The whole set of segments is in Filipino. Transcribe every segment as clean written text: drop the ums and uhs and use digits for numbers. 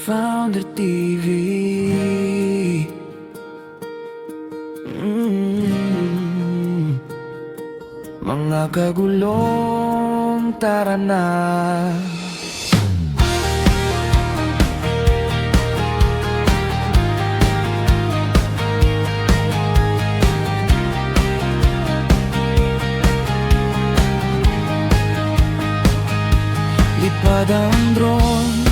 Founder TV. Mga kagulong tara na. Lipad ang drone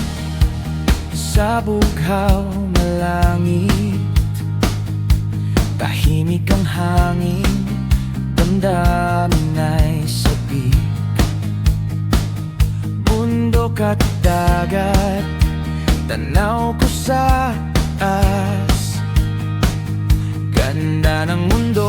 sa bughaw na langit. Tahimik ang hangin, damdamin ay sabik. Bundok at dagat, tanaw ko sa taas. Ganda ng mundo